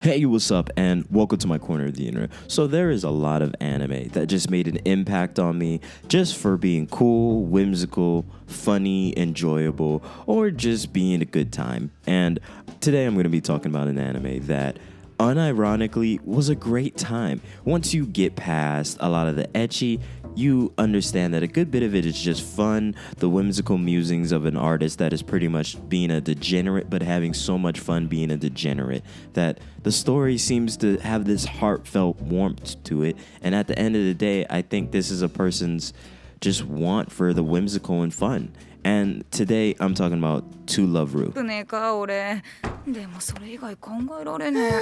Hey, what's up, and welcome to my corner of the internet. So there is a lot of anime that just made an impact on me just for being cool, whimsical, funny, enjoyable, or just being a good time. And today I'm going to be talking about an anime that unironically was a great time. Once you get past a lot of the ecchi, you understand that a good bit of it is just fun, the whimsical musings of an artist that is pretty much being a degenerate but having so much fun being a degenerate, that the story seems to have this heartfelt warmth to it. And at the end of the day, I think this is a person's just want for the whimsical and fun. And today I'm talking about To Love Ru. ねえか俺でもそれ以外考えられねえ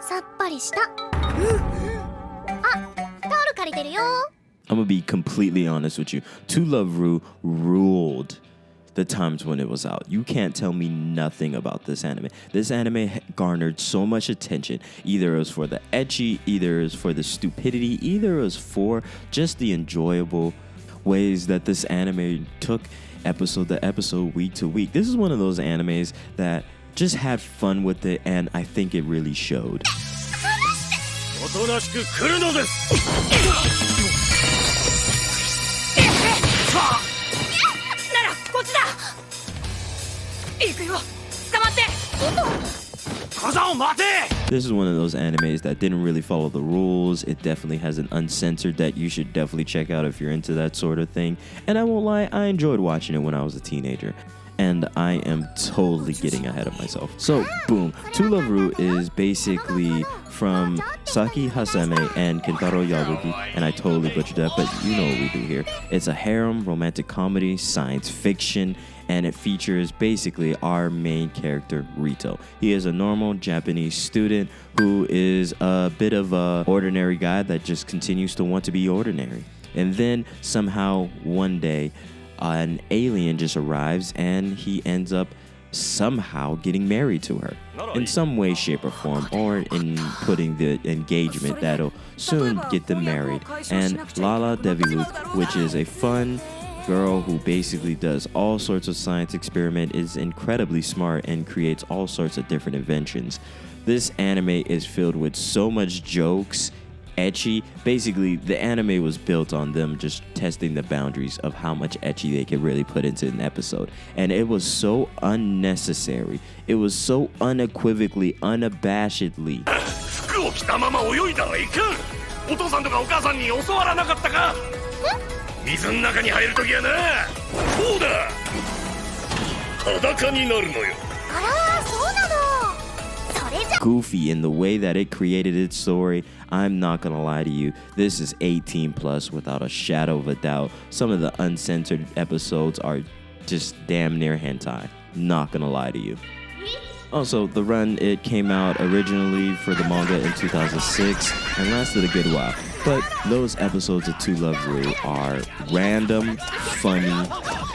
さっぱりした。あ、タオル借りてるよ。 I'm gonna be completely honest with you. To Love Ru ruled the times when it was out. You can't tell me nothing about this anime. This anime garnered so much attention. Either it was for the ecchi, either it was for the stupidity, either it was for just the enjoyable ways that this anime took episode to episode, week to week. This is one of those animes that just had fun with it, and I think it really showed. おとなしく来るのです。ならこっちだ行くよ捕まって 火山を待て。 This is one of those animes that didn't really follow the rules. It definitely has an uncensored that you should definitely check out if you're into that sort of thing. And I won't lie, I enjoyed watching it when I was a teenager. And I am totally getting ahead of myself. So, boom. To Love Ru is basically from Saki Haseme and Kentaro Yabuki. And I totally butchered that, but you know what we do here. It's a harem, romantic comedy, science fiction, and it features basically our main character, Rito. He is a normal Japanese student who is a bit of a ordinary guy that just continues to want to be ordinary. And then somehow one day, an alien just arrives and he ends up somehow getting married to her in some way, shape, or form, or in putting the engagement that'll soon get them married. And Lala Deviluk, which is a fun girl who basically does all sorts of science experiment, is incredibly smart and creates all sorts of different inventions. This anime is filled with so much jokes, ecchi. Basically, the anime was built on them just testing the boundaries of how much ecchi they could really put into an episode. And it was so unnecessary. It was so unequivocally, unabashedly. 服を着たまま泳いだらいかん。お父さんとかお母さんに教わらなかったか。水の中に入るときはな、こうだ。裸になるのよ。あら、そうなの。それじゃ。 Goofy in the way that it created its story. I'm not gonna lie to you, this is 18 plus without a shadow of a doubt. Some of the uncensored episodes are just damn near hentai. Not gonna lie to you. Also, the run, it came out originally for the manga in 2006 and lasted a good while. But those episodes of To Love Ru are random, funny,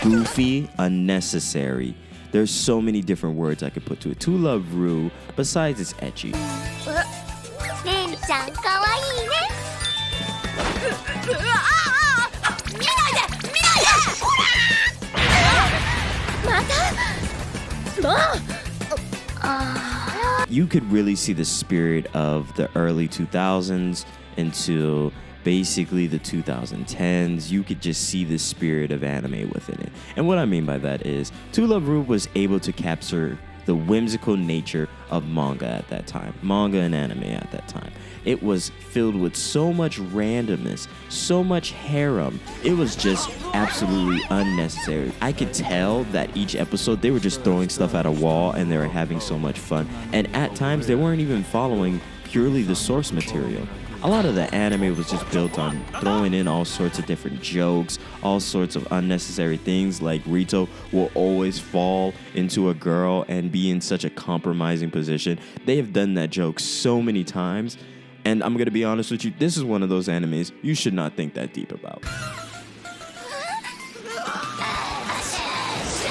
goofy, unnecessary. There's so many different words I could put to it. To Love Ru, besides its ecchi. レンちゃんかわいいね。見ないで見ないで。また。もう。You could really see the spirit of the early 2000s into basically the 2010s. You could just see the spirit of anime within it. And what I mean by that is, To Love Ru was able to capture the whimsical nature of manga at that time, manga and anime at that time. It was filled with so much randomness, so much harem. It was just absolutely unnecessary. I could tell that each episode they were just throwing stuff at a wall and they were having so much fun. And at times they weren't even following purely the source material. A lot of the anime was just built on throwing in all sorts of different jokes, all sorts of unnecessary things, like Rito will always fall into a girl and be in such a compromising position. They have done that joke so many times, and I'm gonna be honest with you, this is one of those animes you should not think that deep about.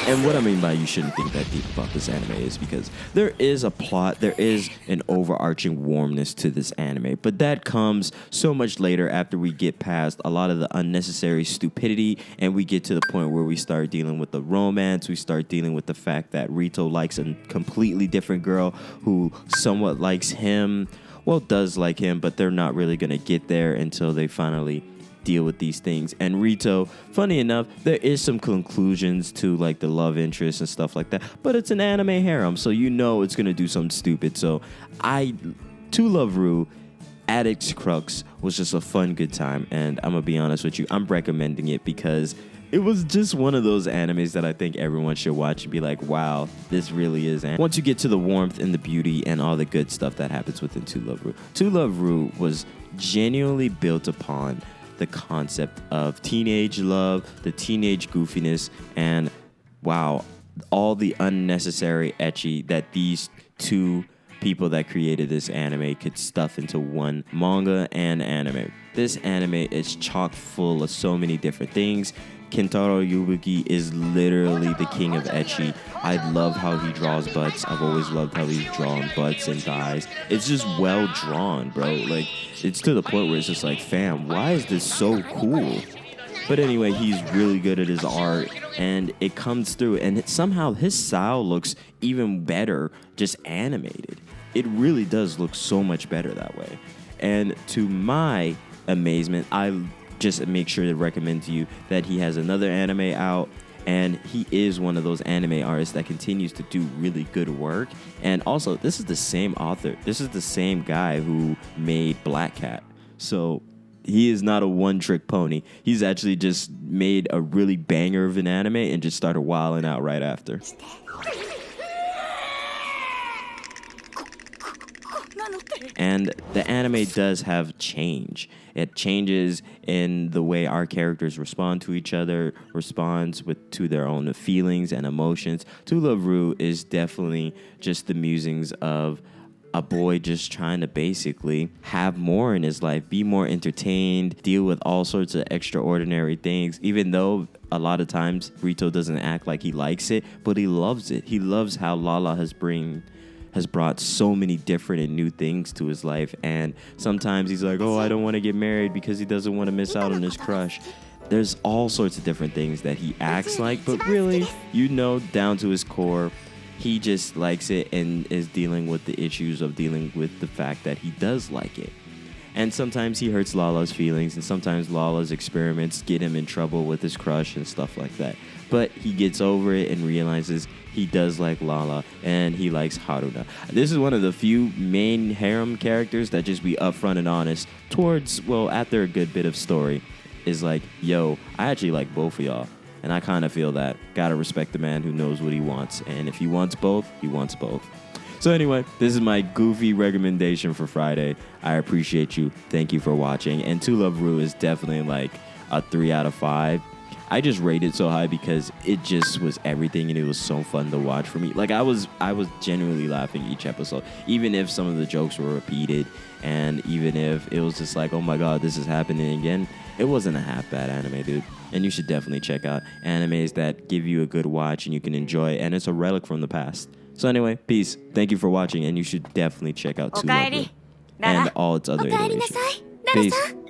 And what I mean by you shouldn't think that deep about this anime is because there is a plot, there is an overarching warmness to this anime, but that comes so much later after we get past a lot of the unnecessary stupidity and we get to the point where we start dealing with the romance, we start dealing with the fact that Rito likes a completely different girl who somewhat likes him, well, does like him, but they're not really going to get there until they finally deal with these things. And Rito, funny enough, there is some conclusions to like the love interest and stuff like that, but it's an anime harem, so you know it's gonna do something stupid. So To Love Ru at its crux was just a fun, good time, and I'm gonna be honest with you, I'm recommending it because it was just one of those animes that I think everyone should watch and be like, wow, this really is. And once you get to the warmth and the beauty and all the good stuff that happens within To Love Ru was genuinely built upon the concept of teenage love, the teenage goofiness, and wow, all the unnecessary ecchi that these two people that created this anime could stuff into one manga and anime. This anime is chock full of so many different things. Kentaro Yubuki is literally the king of ecchi. I love how he draws butts. I've always loved how he's drawn butts and thighs. It's just well drawn, bro. Like, it's to the point where it's just like, fam, why is this so cool? But anyway, he's really good at his art, and it comes through, and somehow his style looks even better just animated. It really does look so much better that way. And to my amazement, I just make sure to recommend to you that he has another anime out, and he is one of those anime artists that continues to do really good work. And also, this is the same author. This is the same guy who made Black Cat. So he is not a one-trick pony. He's actually just made a really banger of an anime and just started wilding out right after. And the anime does have change. It changes in the way our characters respond to each other, responds to their own feelings and emotions. To Love Ru is definitely just the musings of a boy just trying to basically have more in his life, be more entertained, deal with all sorts of extraordinary things, even though a lot of times Rito doesn't act like he likes it, but he loves it. He loves how Lala has brought so many different and new things to his life, and sometimes he's like, oh, I don't want to get married because he doesn't want to miss out on his crush. There's all sorts of different things that he acts like, but really, you know, down to his core, he just likes it and is dealing with the issues of dealing with the fact that he does like it. And sometimes he hurts Lala's feelings, and sometimes Lala's experiments get him in trouble with his crush and stuff like that. But he gets over it and realizes he does like Lala, and he likes Haruna. This is one of the few main harem characters that just be upfront and honest towards, well, after a good bit of story, is like, yo, I actually like both of y'all. And I kind of feel that. Gotta respect the man who knows what he wants. And if he wants both, he wants both. So anyway, this is my goofy recommendation for Friday. I appreciate you. Thank you for watching. And To Love Ru is definitely like a 3 out of 5. I just rate it so high because it just was everything, and it was so fun to watch for me. Like, I was genuinely laughing each episode, even if some of the jokes were repeated, and even if it was just like, oh my god, this is happening again. It wasn't a half bad anime, dude. And you should definitely check out animes that give you a good watch and you can enjoy, and it's a relic from the past. So anyway, peace. Thank you for watching, and you should definitely check out To Love Ru and all its other iterations. Peace.